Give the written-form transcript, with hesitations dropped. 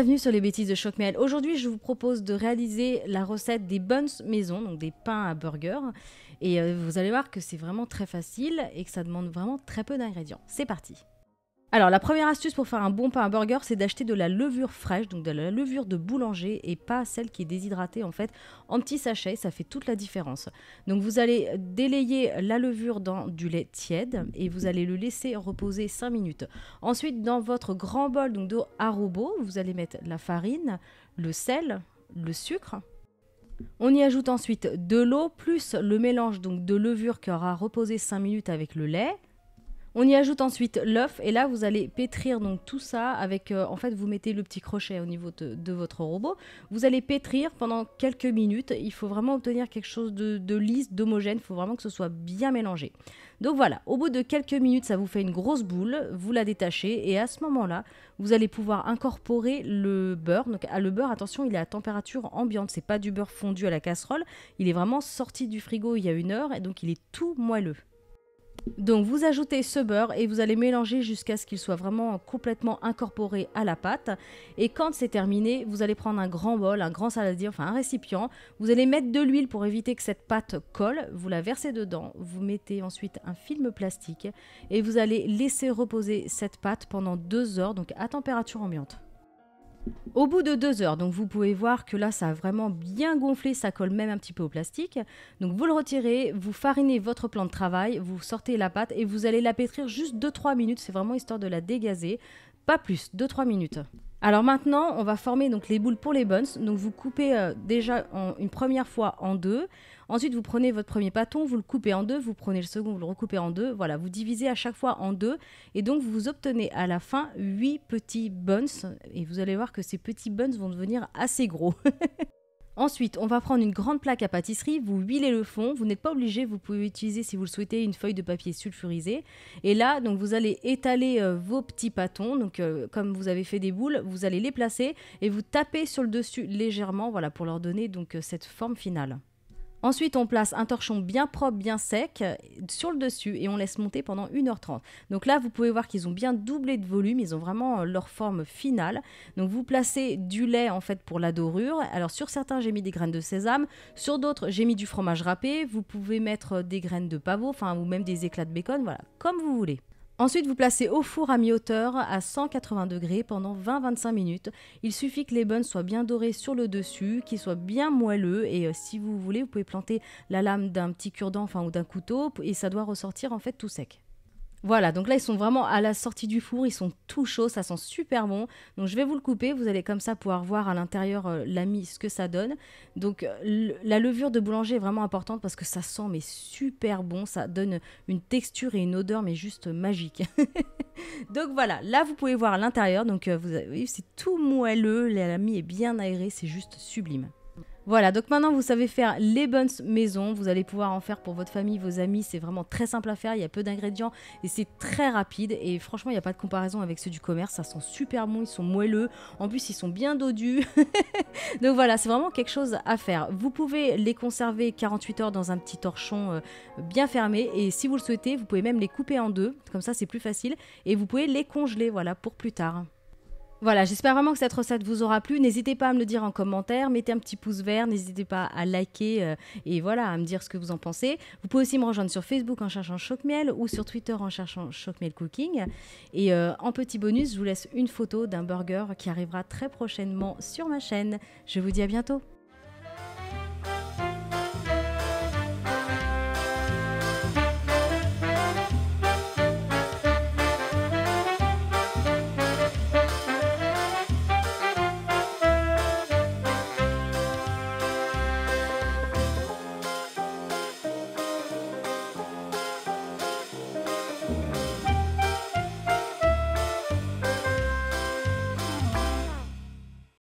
bienvenue sur les bêtises de Choc-Miel. Aujourd'hui, je vous propose de réaliser la recette des buns maison, donc des pains à burger. Et vous allez voir que c'est vraiment très facile et que ça demande vraiment très peu d'ingrédients. C'est parti! Alors, la première astuce pour faire un bon pain à burger, c'est d'acheter de la levure fraîche, donc de la levure de boulanger et pas celle qui est déshydratée en fait, en petits sachets, ça fait toute la différence. Donc vous allez délayer la levure dans du lait tiède et vous allez le laisser reposer 5 minutes. Ensuite, dans votre grand bol donc d'eau à robot, vous allez mettre la farine, le sel, le sucre. On y ajoute ensuite de l'eau plus le mélange donc de levure qui aura reposé 5 minutes avec le lait. On y ajoute ensuite l'œuf et là vous allez pétrir donc tout ça avec, en fait vous mettez le petit crochet au niveau de votre robot. Vous allez pétrir pendant quelques minutes, il faut vraiment obtenir quelque chose de lisse, d'homogène, il faut vraiment que ce soit bien mélangé. Donc voilà, au bout de quelques minutes ça vous fait une grosse boule, vous la détachez et à ce moment-là vous allez pouvoir incorporer le beurre. Donc le beurre, attention, il est à température ambiante, c'est pas du beurre fondu à la casserole, il est vraiment sorti du frigo il y a 1 heure et donc il est tout moelleux. Donc vous ajoutez ce beurre et vous allez mélanger jusqu'à ce qu'il soit vraiment complètement incorporé à la pâte. Et quand c'est terminé, vous allez prendre un grand bol, un grand saladier, enfin un récipient. Vous allez mettre de l'huile pour éviter que cette pâte colle. Vous la versez dedans. Vous mettez ensuite un film plastique et vous allez laisser reposer cette pâte pendant 2 heures, donc à température ambiante. Au bout de 2 heures, donc vous pouvez voir que là ça a vraiment bien gonflé, ça colle même un petit peu au plastique. Donc vous le retirez, vous farinez votre plan de travail, vous sortez la pâte et vous allez la pétrir juste 2-3 minutes, c'est vraiment histoire de la dégazer, pas plus, 2-3 minutes. Alors maintenant, on va former donc les boules pour les buns. Donc vous coupez déjà une première fois en 2. Ensuite, vous prenez votre premier pâton, vous le coupez en 2. Vous prenez le second, vous le recoupez en 2. Voilà, vous divisez à chaque fois en 2. Et donc, vous obtenez à la fin 8 petits buns. Et vous allez voir que ces petits buns vont devenir assez gros. Ensuite, on va prendre une grande plaque à pâtisserie, vous huilez le fond, vous n'êtes pas obligé, vous pouvez utiliser si vous le souhaitez une feuille de papier sulfurisé. Et là, donc vous allez étaler vos petits pâtons, donc comme vous avez fait des boules, vous allez les placer et vous tapez sur le dessus légèrement, voilà, pour leur donner donc cette forme finale. Ensuite, on place un torchon bien propre, bien sec sur le dessus et on laisse monter pendant 1h30. Donc là, vous pouvez voir qu'ils ont bien doublé de volume, ils ont vraiment leur forme finale. Donc vous placez du lait en fait pour la dorure. Alors sur certains, j'ai mis des graines de sésame, sur d'autres, j'ai mis du fromage râpé. Vous pouvez mettre des graines de pavot, enfin ou même des éclats de bacon, voilà, comme vous voulez. Ensuite, vous placez au four à mi-hauteur à 180 degrés pendant 20-25 minutes. Il suffit que les buns soient bien dorés sur le dessus, qu'ils soient bien moelleux et si vous voulez, vous pouvez planter la lame d'un petit cure-dent ou d'un couteau et ça doit ressortir en fait tout sec. Voilà, donc là ils sont vraiment à la sortie du four, ils sont tout chauds, ça sent super bon. Donc je vais vous le couper, vous allez comme ça pouvoir voir à l'intérieur la mie ce que ça donne. Donc la levure de boulanger est vraiment importante parce que ça sent mais super bon, ça donne une texture et une odeur mais juste magique. Donc voilà, là vous pouvez voir à l'intérieur, donc c'est tout moelleux, la mie est bien aérée, c'est juste sublime. Voilà, donc maintenant vous savez faire les buns maison, vous allez pouvoir en faire pour votre famille, vos amis, c'est vraiment très simple à faire, il y a peu d'ingrédients et c'est très rapide et franchement il n'y a pas de comparaison avec ceux du commerce, ça sent super bon, ils sont moelleux, en plus ils sont bien dodus, donc voilà, c'est vraiment quelque chose à faire. Vous pouvez les conserver 48 heures dans un petit torchon bien fermé et si vous le souhaitez, vous pouvez même les couper en 2, comme ça c'est plus facile et vous pouvez les congeler, voilà, pour plus tard. Voilà, j'espère vraiment que cette recette vous aura plu. N'hésitez pas à me le dire en commentaire, mettez un petit pouce vert, n'hésitez pas à liker et voilà, à me dire ce que vous en pensez. Vous pouvez aussi me rejoindre sur Facebook en cherchant Choc-Miel ou sur Twitter en cherchant Choc-Miel Cooking. Et en petit bonus, je vous laisse une photo d'un burger qui arrivera très prochainement sur ma chaîne. Je vous dis à bientôt.